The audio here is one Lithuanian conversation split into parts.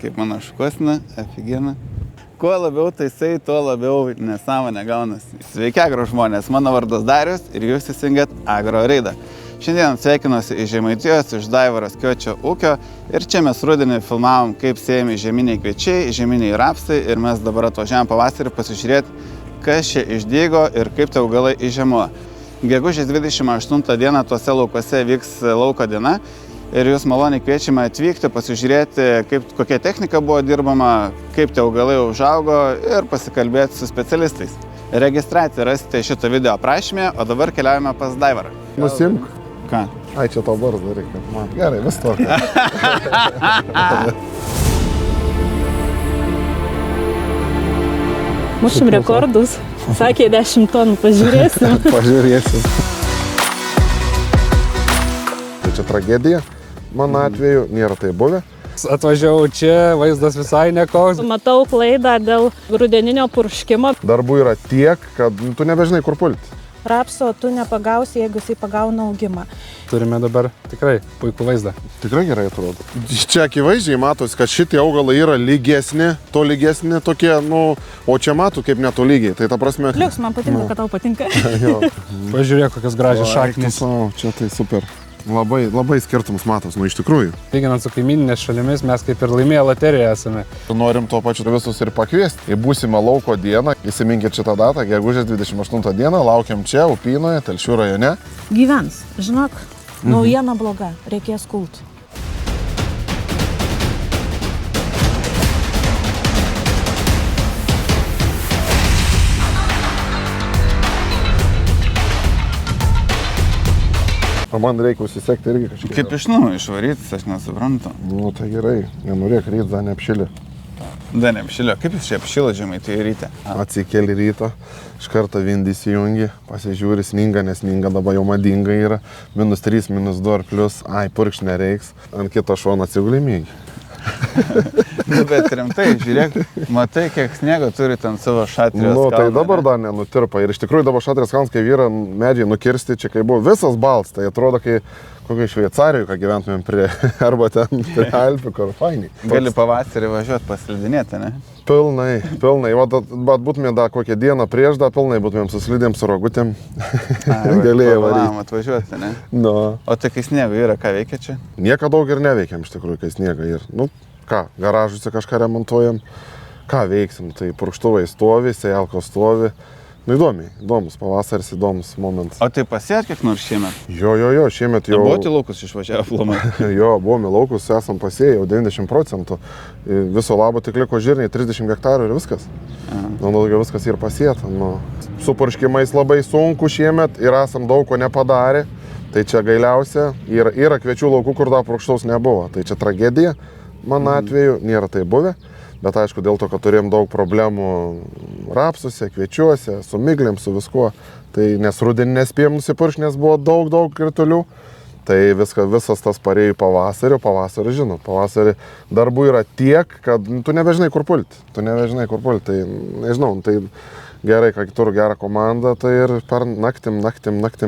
kaip mano šukuosina, aфиgena. Kuo labiau taisai, tuo labiau nesąmonė gaunasi. Sveiki, agro žmonės, mano vardas Darius ir jūs įsijungėt Agro Reidą. Šiandien sveikinuosi iš Žemaitijos, iš Daivaro Skiočio ūkio ir čia mes rudenį filmavom, kaip sėjami žieminiai kviečiai, žieminiai rapsai ir mes dabar atvažiavom pavasarį pasižiūrėti, kas čia išdygo ir kaip tie augalai įžiemoja. Gegužės 28 dieną tuose laukuose vyks lauko diena. Ir jūs maloniai kviečiame atvykti, pasižiūrėti, kokia technika buvo dirbama, kaip tie augalai užaugo ir pasikalbėti su specialistais. Registraciją rasite šito video aprašymė, o dabar keliaujame pas Daivarą. Nusimk. Ką? Ai, čia tau barzdą reikia. Man gerai, vis tvarka. Mušim rekordus. Sakė 10 tonų, pažiūrėsim. Pažiūrėsim. Tai čia tragedija. Mano atveju nėra tai buvę. Atvažiavau čia, vaizdas visai nekoks. Matau klaidą dėl rudeninio purškimo. Darbų yra tiek, kad tu nebežinai, kur pulti. Rapso tu nepagausi, jeigu jisai pagauna augimą. Turime dabar tikrai puikų vaizdą. Tikrai gerai atrodo. Čia akivaizdžiai matosi, kad šitie augalai yra lygesni, tolygesni tokie, o čia matau kaip netolygiai. Tai ta prasme... Liuks, man patinka, kad tau patinka. Jo. Pažiūrėk, kokios gražios šaknys. Čia tai super. Labai skirtumus matos, iš tikrųjų. Lyginant su kaimininės šalimis, mes kaip ir laimėję loteriją esame. Norim to pačiu visus ir pakviesti į būsimą lauko dieną. Įsiminkit šitą datą, gegužės 28 dieną, laukiam čia, Upynoje, Telšių rajone. Gyvens, žinok, naujiena bloga, reikės kult. O man reikia užsisekti irgi kažkiek. Kaip iš išvarytis, aš nesuprantu. Tai gerai, nenorėk ryt, dar neapšilė. Da, neapšilio. Kaip jūs čia apšilo Žemaitijoje ryte? Atsikeli ryto, iš karto vindį įsijungi, pasižiūri, sninga, nesninga, dabar jau madinga yra. -3, -2 ir plius, purkšt nereiks, ant kito šono atsigulimiai. Bet rimtai, žiūrėk, matai, kiek sniego turi ten savo šatrijos kalną. Tai dabar dar nenutirpa. Ir iš tikrųjų dabar šatrijos kalnas, kai vyra medžiai nukirsti, čia kai buvo visas balts, tai atrodo, kai kokiai Šveicarijoje, ką gyventumėm prie, arba ten prie Alpių, kur fainiai. Gali pavasarį važiuoti paslidinėti, ne? Pilnai. Bet būtumė dar kokią dieną prieš, dar pilnai būtumėm suslidėm su rogutėm. Galėjai varyti. Atvažiuoti, ne? O tai kai sniego yra, ką veikia čia? Nieko daug ir neveikiam iš tikrųjų, kai sniega yra. Ką, garažuose kažką remontuojam, ką veiksim, tai purkštuvai stovi, sejalkos stovi. Įdomus, pavasaris įdomus momentas. O tai pasėt kiek nors šiemet? Jo, šiemet jau... Buvote laukus išvažiavę plomai? Jo, buvome laukus, esam pasėję jau 90%. Viso labo tik liko žirniai, 30 hektarų ir viskas. Daugiau viskas ir pasėta. Su purškimais labai sunku šiemet ir esam daug ko nepadarę. Tai čia gailiausia. Yra kviečių laukų, kur dar purkštaus nebuvo. Tai čia tragedija. Mano atveju nėra tai buvę. Bet aišku, dėl to, kad turėjom daug problemų rapsuose, kviečiuose, su miglėm, su viskuo. Tai nes rudenį nespėjom nusipuršti, nes buvo daug kritulių. Tai visas tas parėjo pavasarį, žinot, pavasarį darbų yra tiek, kad tu nebežinai, kur pulti. Tai nežinau, tai gerai, kad turiu gerą komandą, tai ir per naktim,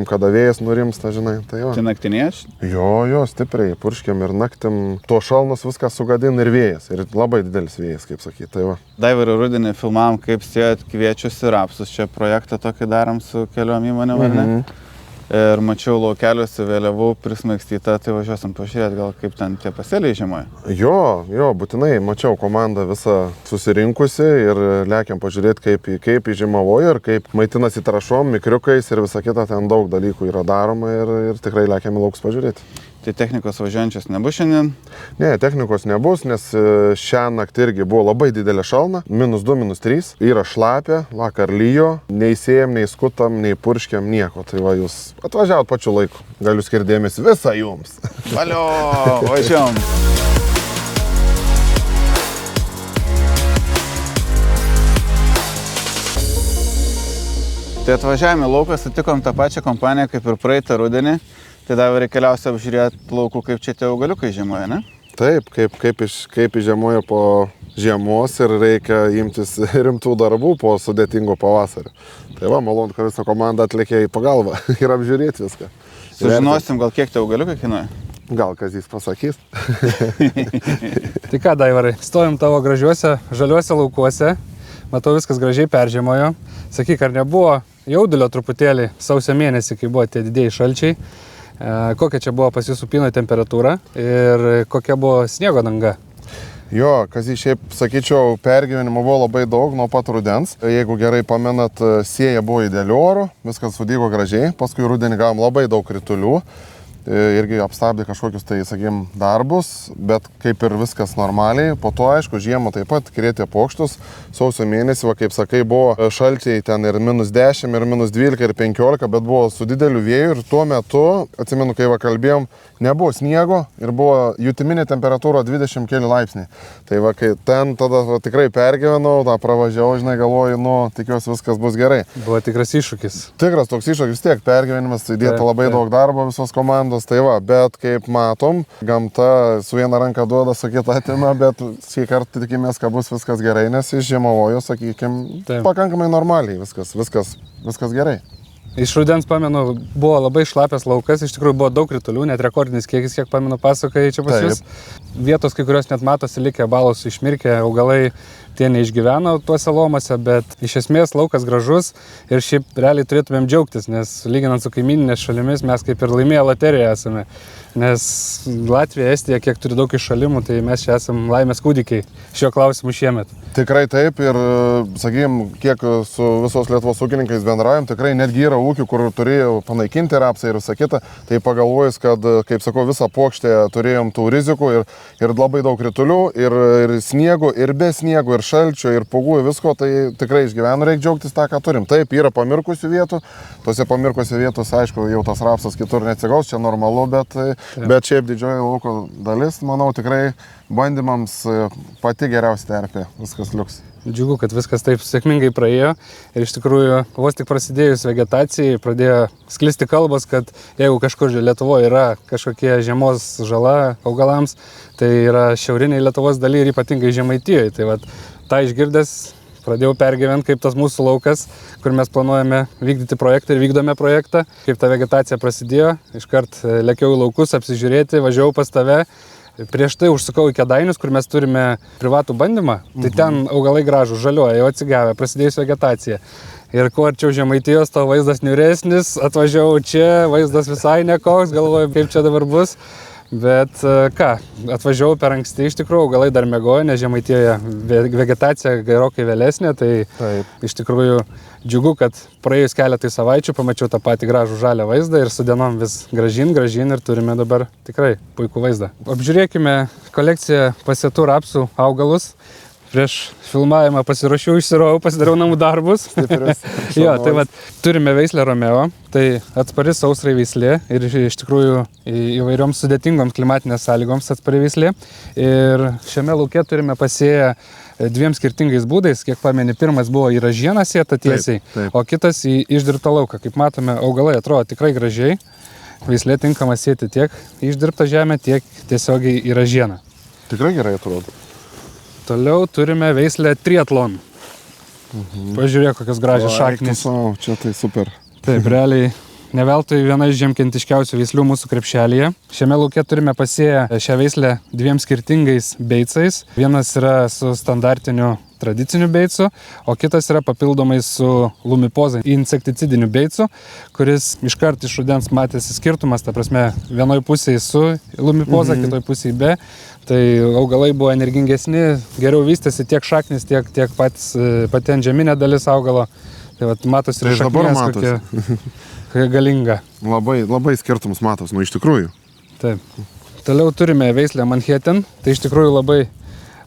kada vėjas nurimsta, žinai. Tai čia naktinėš? Jo, stipriai purškiam ir naktim. Tuo šalnas viską sugadina ir vėjas. Ir labai didelis vėjas, kaip sakyti. Tai va. Daivaro rudenį filmavom, kaip sėjot kviečius ir rapsus. Čia projektą tokį darom su keliom įmonėm, ar ne? Ir mačiau laukeliuose vėliavų prismaigstytą, tai važiuosim pažiūrėti, gal kaip ten tie pasėliai žiemoja. Jo, būtinai mačiau komandą visą susirinkusi ir lekiam pažiūrėti, kaip įžiemavoja ir kaip maitinasi trąšom, mikriukais ir visa kita, ten daug dalykų yra daroma ir tikrai lekiam į laukus pažiūrėti. Tai technikos važiuojančios nebus šiandien? Ne, technikos nebus, nes šią naktį irgi buvo labai didelė šalna, -2, -3, yra šlapia, vakar lyjo, nei sėjam, nei skutam, nei purškiam, nieko. Tai va, jūs atvažiavot pačiu laiku, galiu skirti dėmesį visą jums. Valio, važiuom. Tai atvažiavome į lauką, sutikom tą pačią kompaniją kaip ir praeitą rudenį. Tai dabar reikaliausia apžiūrėti laukų, kaip čia tie augaliukai žiemoja, ne? Taip, kaip žiemoja po žiemos ir reikia imtis rimtų darbų po sudėtingo pavasario. Tai va, malonu, kad visą komandą atlikė į pagalbą ir apžiūrėti viską. Sužinosim, gal kiek tie augaliukai kainuoja? Gal Kazys pasakys. Tai ką, Daivarai, stovim tavo gražiuose, žaliuose laukuose, matau viskas gražiai peržiemojo. Sakyk, ar nebuvo jaudulio truputėlį sausio mėnesį, kai buvo tie didieji šalčiai? Kokia čia buvo pas jūsų pynoj temperatūra ir kokia buvo sniego danga? Jo, Kazys, šiaip, sakyčiau, pergyvenimo buvo labai daug nuo pat rudens. Jeigu gerai pamenat, sėja buvo idealiu oru, viskas sudygo gražiai, paskui rudenį gavom labai daug kritulių. Irgi apstabdė kažkokius tai, sakykim, darbus, bet kaip ir viskas normaliai. Po to, aišku, žiemą taip pat krėtė pokštus. Sausio mėnesį, va, kaip sakai, buvo šalčiai ten ir -10, ir -12, ir 15, bet buvo su dideliu vėju ir tuo metu, atsimenu, kai va kalbėjom, nebuvo sniego ir buvo jutiminė temperatūra 20 keli laipsniai. Tai va, kai ten tada va, tikrai pergyvenau, tą pravažiavau, žinai, galvoju, nu, tikiuosi viskas bus gerai. Buvo tikras iššūkis. Tikras toks iššūkis, vis tiek pergyvenimas, įdėta labai daug darbo visos komandos. Tai va, bet kaip matom, gamta su viena ranka duoda, su kita atima, bet šį kartą tikimės, kad bus viskas gerai, nes iš žiemavojo, sakykim, pakankamai normaliai viskas gerai. Iš rudens, pamenu, buvo labai šlapias laukas, iš tikrųjų buvo daug kritulių, net rekordinis kiekis, kiek pamenu, pasakoja čia pas jūs. Vietos, kai kurios net matosi likę, balos išmirkė, augalai tie neišgyveno tuose lomuose, bet iš esmės laukas gražus ir šiaip realiai turėtumėm džiaugtis, nes lyginant su kaimininės šalimis mes kaip ir laimėję loteriją esame. Nes Latvija, Estija, kiek turi daug iššalimų, tai mes čia esame laimės kūdikiai šio klausimu šiemet. Tikrai taip ir, sakykime, kiek su visos Lietuvos ūkininkais bendraujam, tikrai netgi yra ūkių, kur turėjau panaikinti rapsą ir visą kitą, tai pagalvojus, kad, kaip sakau, visą puokštę turėjom tų rizikų ir labai daug kritulių, ir sniego, ir be sniego, ir šalčio, ir pūgų, ir visko, tai tikrai išgyvenu, reikia džiaugtis tą, ką turim. Taip, yra pamirkusių vietų, tose pamirkusių vietos, aišku, jau tas rapsas kitur neatsigaus, čia normalu, bet šiaip didžioji lauko dalis, manau, tikrai bandymams pati geriausia terpė, viskas liuks. Džiugu, kad viskas taip sėkmingai praėjo ir iš tikrųjų vos tik prasidėjus vegetacijai pradėjo sklisti kalbos, kad jeigu kažkur Lietuvoje yra kažkokie žiemos žala augalams, tai yra šiauriniai Lietuvos daly ir ypatingai Žemaitijoje. Tai vat, tą išgirdęs pradėjau pergyventi, kaip tas mūsų laukas, kur mes planuojame vykdyti projektą ir vykdome projektą, kaip ta vegetacija prasidėjo, iškart lėkiau į laukus apsižiūrėti, važiavau pas tave. Prieš tai užsukau į Kėdainius, kur mes turime privatų bandymą, tai ten augalai gražų, žaliuoja, jau atsigavę, prasidėjus vegetacija. Ir kuo arčiau Žemaitijos, to vaizdas niūresnis, atvažiavau čia, vaizdas visai nekoks, galvoju, kaip čia dabar bus. Bet ką, atvažiavau per anksti, iš tikrųjų, augalai dar miegojo, nes Žemaitijoje vegetacija gerokai vėlesnė, tai iš tikrųjų džiugu, kad praėjus keletai savaičių pamačiau tą patį gražų žalią vaizdą ir su dienom vis gražin ir turime dabar tikrai puikų vaizdą. Apžiūrėkime kolekciją pasėtų rapsų augalus. Prieš filmavimą pasiruošiau, išsirovau, pasidariau namų darbus. Jo, tai vat, turime veislę Romeo, tai atspari sausrai veislė ir iš tikrųjų įvairioms sudėtingoms klimatinės sąlygoms atspari veislė. Ir šiame lauke turime pasėję dviem skirtingais būdais, kiek pameni, pirmas buvo į ražieną sėta tiesiai, o kitas į išdirbtą lauką. Kaip matome, augalai atrodo tikrai gražiai, veislė tinkama sėti tiek į išdirbtą žemę, tiek tiesiogiai į ražieną. Tikrai gerai atrodo. Toliau turime veislę Triathlon. Pažiūrėk, kokios gražios šaknys. Čia tai super. Taip, realiai ne veltui viena iš žemkentiškiausių veislių mūsų krepšelyje. Šiame lauke turime pasėję šią veislę dviem skirtingais beicais. Vienas yra su standartiniu tradiciniu beicu, o kitas yra papildomai su lumipoza insekticidiniu beicu, kuris iškart iš rudens matėsi skirtumas, ta prasme, vienoj pusėje su lumipoza, kitoj pusėje be. Tai augalai buvo energingesni, geriau vystėsi tiek šaknis, tiek pati antžeminė dalis augalo. Tai vat, matosi ir šaknės kokia galinga. Labai skirtumus matos, iš tikrųjų. Taip. Toliau turime veislę Manhattan, tai iš tikrųjų labai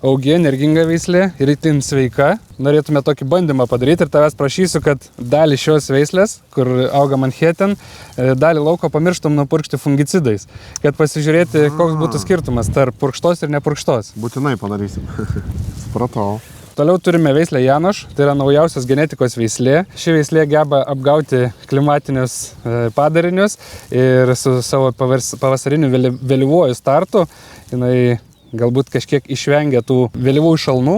augi, energinga veislė ir itin sveika. Norėtume tokį bandymą padaryti ir tavęs prašysiu, kad dalį šios veislės, kur auga Manhattan, dalį lauko pamirštum nupurkšti fungicidais, kad pasižiūrėti, koks būtų skirtumas tarp purkštos ir nepurkštos. Būtinai padarysim. Supratau. Toliau turime veislę Janoš, tai yra naujausios genetikos veislė. Ši veislė geba apgauti klimatinius padarinius ir su savo pavasariniu vėlyvuoju startu jinai galbūt kažkiek išvengia tų vėlyvų šalnų,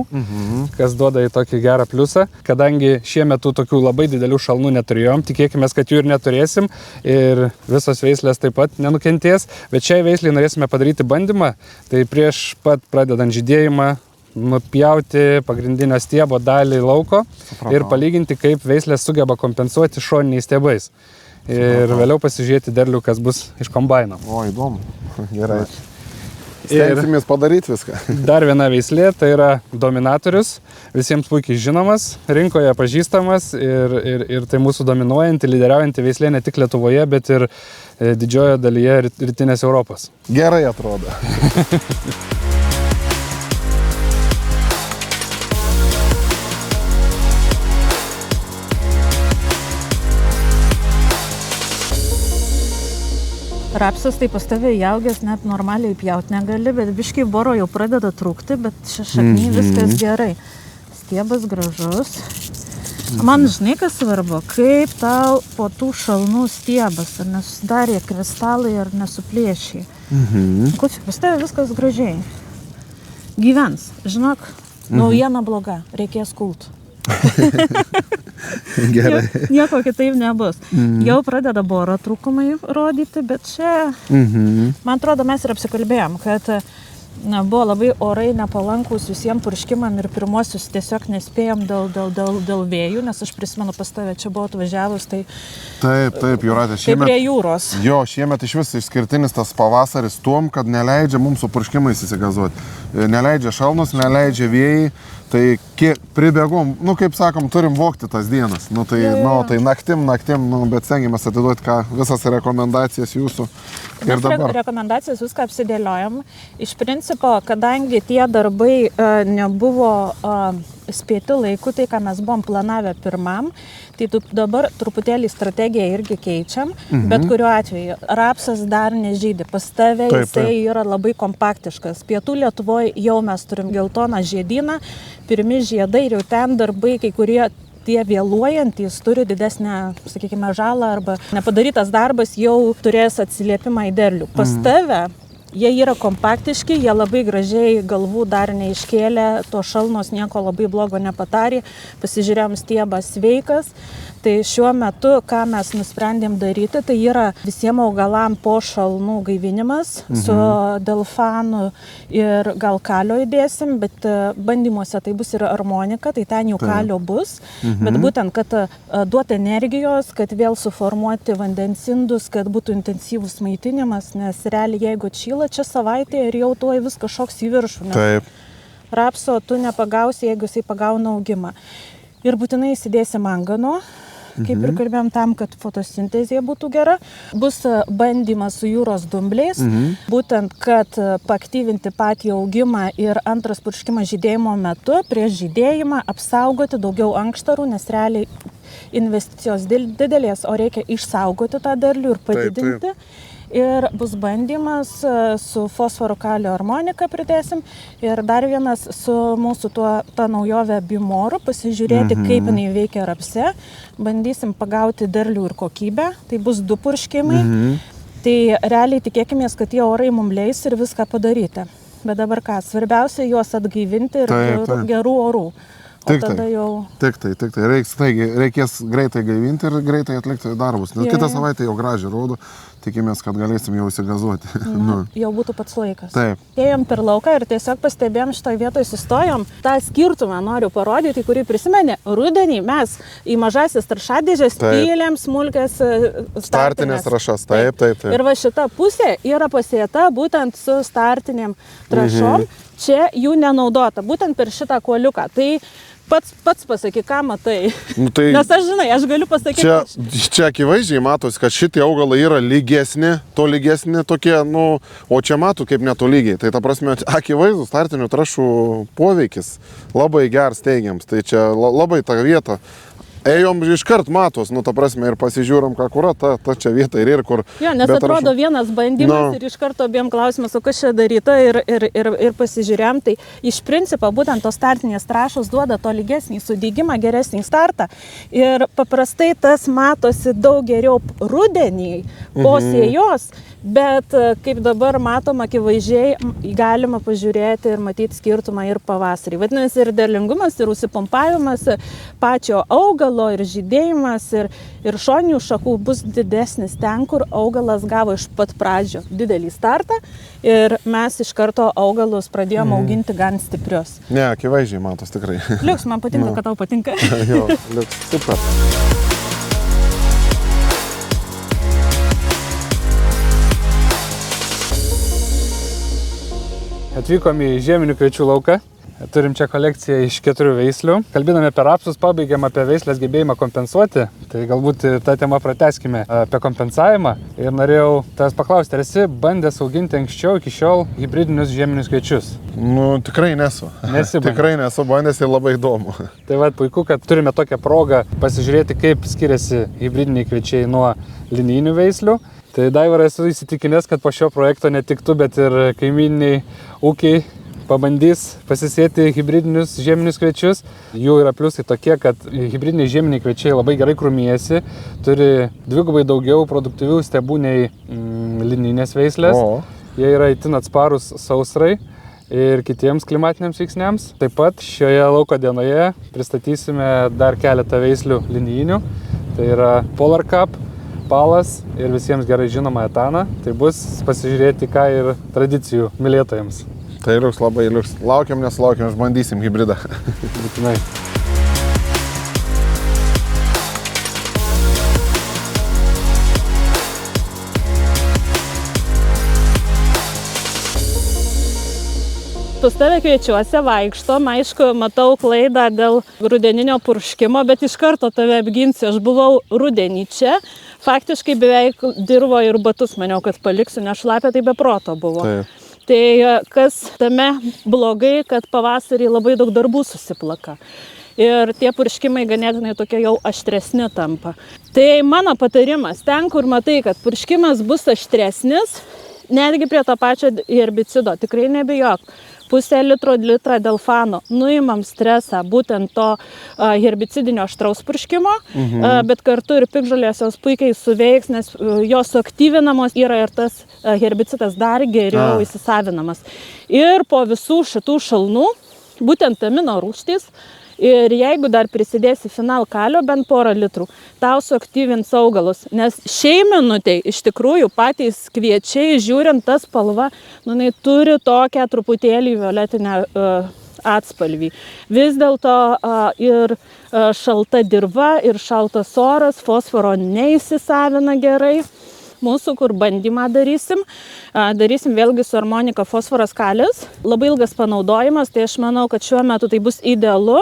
kas duoda į tokį gerą pliusą. Kadangi šiemet tų tokių labai didelių šalnų neturėjom, tikėkime, kad jų ir neturėsim ir visos veislės taip pat nenukentės. Bet šiai veisliai norėsime padaryti bandymą, tai prieš pat pradedant žydėjimą nupjauti pagrindinio stiebo dalį lauko ir palyginti, kaip veislės sugeba kompensuoti šoniniais stiebais. Ir vėliau pasižiūrėti derlių, kas bus iš kombaino. O, įdomu. Gerai. Stengsimės padaryti viską. Dar viena veislė, tai yra dominatorius, visiems puikiai žinomas, rinkoje pažįstamas ir tai mūsų dominuojanti, lyderiaujanti veislė ne tik Lietuvoje, bet ir didžiojoje dalyje rytinės Europos. Gerai atrodo. Rapsas tai pas tave įaugęs, net normaliai pjaut negali, bet biškai boro jau pradeda trūkti, bet šakny viskas gerai. Stiebas gražus. Man žinai, kas svarbu, kaip tau po tų šalnų stiebas, ar nesusidarė kristalai, ar nesuplėšiai. Kučiu, pas tave viskas gražiai. Gyvens, žinok, naujiena bloga, reikės kult. Gerai. Nieko kitaip nebus. Jau pradeda boro trūkumai rodyti, bet čia, man atrodo, mes ir apsikalbėjom, kad buvo labai orai nepalankus visiems purškimam ir pirmosius tiesiog nespėjom dėl vėjų, nes aš prisimenu pas tave, čia buvo atvažiavus, tai... Taip, Jūratė, šiemet... Tai prie jūros. Jo, šiemet iš vis išskirtinis tas pavasaris tuom, kad neleidžia mums su purškimais įsigazuoti. Neleidžia šalnos, neleidžia vėjai. Tai pribėgom, kaip sakom, turim vokti tas dienas. Tai naktim, bet stengiamės atiduoti visas rekomendacijas jūsų. Ir dabar. Rekomendacijas viską apsidėliojam. Iš principo, kadangi tie darbai nebuvo spėti laiku, tai ką mes buvom planavę pirmam, tai dabar truputėlį strategiją irgi keičiam, bet kuriuo atveju rapsas dar nežydi. Pas tave jisai yra labai kompaktiškas. Pietų Lietuvoje jau mes turim geltoną žiedyną, pirmi žiedai ir jau ten darbai, kai kurie tie vėluojantys turi didesnę, sakykime, žalą arba nepadarytas darbas jau turės atsiliepimą į derlių. Pas tave jie yra kompaktiški, jie labai gražiai galvų dar neiškėlė, to šalnos nieko labai blogo nepatarė, pasižiūrėjom stiebas sveikas. Tai šiuo metu, ką mes nusprendėm daryti, tai yra visiems augalam po šalnų gaivinimas su delfanu ir gal kalio įdėsim, bet bandymuose tai bus ir armonika, tai ten jau kalio bus. Bet būtent, kad duoti energijos, kad vėl suformuoti vandens indus, kad būtų intensyvus maitinimas, nes realiai jeigu atšyla čia savaitė ir jau tuoj viskas šoks į viršų. Taip. Rapso tu nepagausi, jeigu jisai pagauna augimą. Ir būtinai įsidėsi mangano. Kaip ir kalbėjom tam, kad fotosintezė būtų gera. Bus bandymas su jūros dumbliais, būtent, kad paaktyvinti patį augimą ir antras purškimas žydėjimo metu, prieš žydėjimą apsaugoti daugiau ankštarų, nes realiai investicijos didelės, o reikia išsaugoti tą derlių ir padidinti. Taip. Ir bus bandymas su fosforo kalio armonika pridėsim ir dar vienas su mūsų ta naujovė Bimoru, pasižiūrėti, kaip jinai veikia rapse. Bandysim pagauti derlių ir kokybę, tai bus 2 purškimai. Tai realiai tikėkimės, kad tie orai mums leis ir viską padaryti. Bet dabar ką, svarbiausia juos atgaivinti ir gerų orų. Tik tai. Reikės greitai gaivinti ir greitai atlikti darbus. Nes kitą savaitę jau gražiai rodo, tikimės, kad galėsim jau įsigazuoti. Jau būtų pats laikas. Taip. Ėjom per lauką ir tiesiog pastebėjom šitoje vietoje sustojom. Ta skirtumą noriu parodyti, kurį prisimeni. Rudenį mes į mažasis trąšadėžes pylėm smulkės startinės trąšas. Taip. Ir va šita pusė yra pasėta būtent su startinėm trąšom. Čia jų nenaudota, būtent per šitą kuoliuką. Tai pats pasakyk, ką matai. Nes aš galiu pasakyti. Čia akivaizdžiai matosi, kad šitie augalai yra lygesni, tolygesni tokie, o čia matau kaip netolygiai. Tai ta prasme, akivaizdus startinių trąšų poveikis labai geras teigiams. Tai čia labai ta vieta. Ėjom iškart matos, ta prasme, ir pasižiūrom, ką kura, ta čia vieta ir kur. Jo, nes atrodo vienas bandymas ir iš karto abiem klausimas, o kas čia daryta ir pasižiūrėjom. Tai iš principo būtent tos startinės trąšos duoda tolygesnį sudygimą, geresnį startą. Ir paprastai tas matosi daug geriau rudenį po sėjos, Bet kaip dabar matom, akivaizdžiai galima pažiūrėti ir matyti skirtumą ir pavasarį. Vadinasi, ir derlingumas, ir užsipompavimas pačio augalo, ir žydėjimas, ir šoninių šakų bus didesnis ten, kur augalas gavo iš pat pradžio didelį startą ir mes iš karto augalus pradėjome auginti gan stiprius. Ne, akivaizdžiai matos tikrai. Liuks, man patinka, kad tau patinka. Jo, liuks, super. Atvykom į žieminių kviečių lauką. Turim čia kolekciją iš 4 veislių. Kalbėdami apie rapsus, pabaigėm apie veislės gebėjimą kompensuoti. Tai galbūt tą temą pratęskime apie kompensavimą. Ir norėjau tavęs paklausti, ar esi bandęs auginti anksčiau iki šiol hibridinius žieminius kviečius? Nu, tikrai nesu. Tikrai nesu bandęs ir labai įdomu. Tai va, puiku, kad turime tokią progą pasižiūrėti, kaip skiriasi hibridiniai kviečiai nuo linijinių veislių. Tai Daivaras, esu įsitikinęs, kad po šio projekto ne tik tu, bet ir kaimyniniai ūkiai pabandys pasisėti hibridinius žieminius kviečius. Jų yra pliusai tokie, kad hibridiniai žieminiai kviečiai labai gerai krūmijasi, turi 2 daugiau produktyvių stiebų nei linijinės veislės. Jie yra itin atsparūs sausrai ir kitiems klimatiniams veiksniams. Taip pat šioje lauko dienoje pristatysime dar keletą veislių linijinių. Tai yra Polar Cup, Palas ir visiems gerai žinoma Etana. Tai bus pasižiūrėti ką ir tradicijų mylėtojams. Tai liuks, labai liuks. Laukiam, nesulaukiam, išbandysim hibridą. Būtinai. Pas tave kviečiuose vaikštom, aišku, matau klaidą dėl rudeninio purškimo, bet iš karto tave apginsiu. Aš buvau rudenį čia, faktiškai beveik dirvo ir batus maniau, kad paliksiu, nes šlapia tai be proto buvo. Taip. Tai kas tame blogai, kad pavasarį labai daug darbų susiplaka. Ir tie purškimai ganėtinai tokie jau aštresni tampa. Tai mano patarimas, ten kur matai, kad purškimas bus aštresnis, netgi prie to pačio herbicido, tikrai nebijok. 0,5 litrą delfano, nuimam stresą būtent to herbicidinio aštraus purškimo, bet kartu ir piktžolės jos puikiai suveiks, nes jos suaktyvinamos yra ir tas herbicidas dar geriau įsisavinamas. Ir po visų šitų šalnų, būtent amino rūgštys, ir jeigu dar prisidėsi final kalio bent 0,5 litrų, tau suaktyvins augalus, nes šiai minutei iš tikrųjų patys kviečiai, žiūrint tą spalvą, jinai turi tokią truputėlį violetinę atspalvį. Vis dėlto ir šalta dirva, ir šaltas oras, fosforo neįsisavina gerai. Mūsų, kur bandymą darysim vėlgi su armonika fosforas kalis. Labai ilgas panaudojimas, tai aš manau, kad šiuo metu tai bus idealu,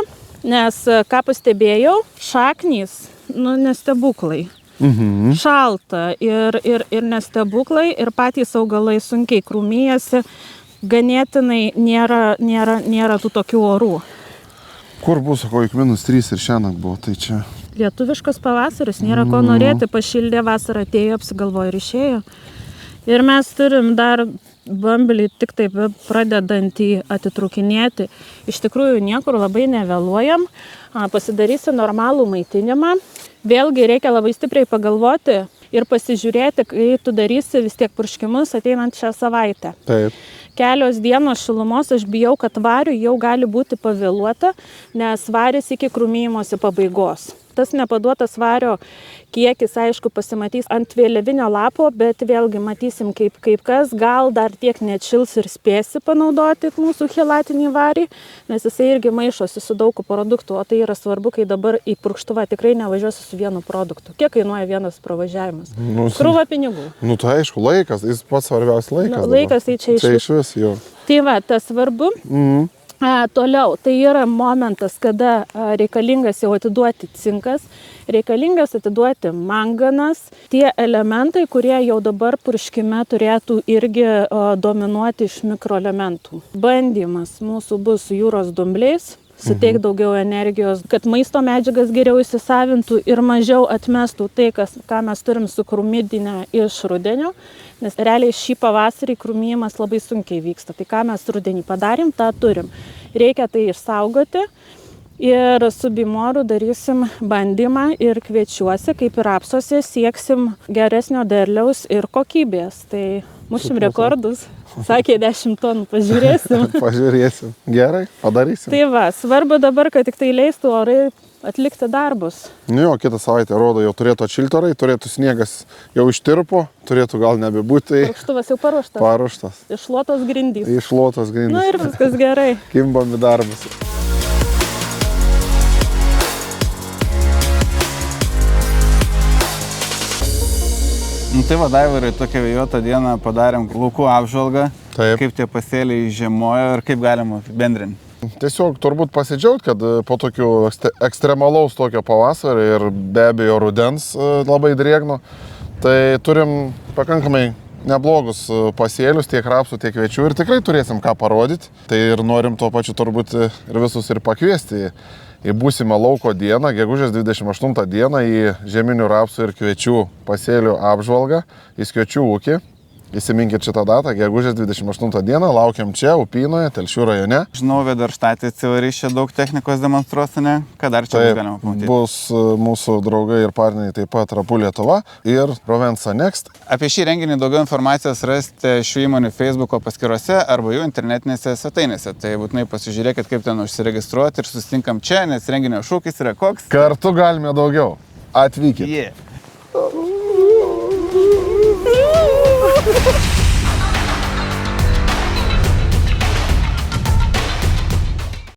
nes ką pastebėjau, šaknys, nestebuklai. Šalta ir nestebuklai, ir patys augalai sunkiai krūmijasi, ganėtinai nėra tų tokių orų. Kur bus, sako, iki -3 ir šiąnakt buvo, tai čia... Lietuviškas pavasaris, nėra ko norėti, pašildė, vasarą atėjo, apsigalvojo ir išėjo. Ir mes turim dar bamblį tik taip pradedantį atitrūkinėti. Iš tikrųjų niekur labai nevėluojam, pasidarysi normalų maitinimą. Vėlgi reikia labai stipriai pagalvoti ir pasižiūrėti, kai tu darysi vis tiek purškimus ateinant šią savaitę. Taip. Kelios dienos šilumos, aš bijau, kad variui jau gali būti pavėluota, nes varis iki krūmijimosi pabaigos. Tas nepaduotas vario kiekis, aišku, pasimatys ant vėliavinio lapo, bet vėlgi matysim kaip kas, gal dar tiek neatšils ir spėsi panaudoti mūsų chelatinį varį, nes jisai irgi maišosi su daug produktų, o tai yra svarbu, kai dabar į purkštuvą tikrai nevažiuosi su vienu produktu. Kiek kainuoja vienas pravažiavimas? Krūva pinigų. Nu tai aišku, laikas, jis pats svarbiausias laikas. Laikas tai čia iš vis jau. Tai va, tas svarbu. Toliau, tai yra momentas, kada reikalingas jau atiduoti cinkas, reikalingas atiduoti manganas, tie elementai, kurie jau dabar purškime turėtų irgi dominuoti iš mikroelementų. Bandymas mūsų bus su jūros dumbliais, suteik daugiau energijos, kad maisto medžiagas geriau įsisavintų ir mažiau atmestų tai, ką mes turim su krūmidinė iš rudenio, nes realiai šį pavasarį krūmijimas labai sunkiai vyksta. Tai ką mes rudenį padarėm, tą turim. Reikia tai išsaugoti Ir su Bimoru darysim bandymą ir kviečiuosi, kaip ir rapsuose, sieksim geresnio derliaus ir kokybės. Tai mušim rekordus. Sakė 10 tonų, pažiūrėsim. Pažiūrėsim. Gerai, padarysim. Tai va, svarbu dabar, kad tik tai leistų orai atlikti darbus. Nu jo, kitą savaitę rodo, jau turėtų atšilti orai, turėtų sniegas jau ištirpo, turėtų gal nebebūti. Rūgštuvas jau paruoštas. Paruoštas. Iššluotos grindys. Iššluotos grindys. Na ir viskas gerai. Kimbam į darbus. Nu, tai va, Daivarai, tokią vėjuotą dieną padarėm laukų apžvalgą. Taip. Kaip tie pasėliai žiemojo ir kaip galima bendrinti. Tiesiog turbūt pasidžiaugt, kad po tokių ekstremalaus tokio pavasario ir be abejo rudens labai drėgno, tai turim pakankamai neblogus pasėlius, tiek rapsų, tiek kviečių ir tikrai turėsim ką parodyti. Tai ir norim tuo pačiu turbūt ir visus ir pakviesti į būsimą lauko dieną, gegužės 28 dieną, į žieminių rapsų ir kviečių pasėlių apžvalgą, į Skiočių ūkį. Įsiminkit šitą datą, gegužės 28 dieną, laukiam čia, Upynoje, Telšių rajone. Žinau, Vedarštatė Civarys čia daug technikos demonstruosinė, ką dar čia bus galima pamatyti. Bus mūsų draugai ir partneriai taip pat Rapų Lietuva ir Provenza Next. Apie šį renginį daugiau informacijos rasite šių įmonių Facebook'o paskyrose arba jų internetinėse svetainėse. Tai būtinai pasižiūrėkit, kaip ten užsiregistruoti ir susitinkam čia, nes renginio šūkis yra koks. Kartu galime daugiau. Atvykit. Yeah.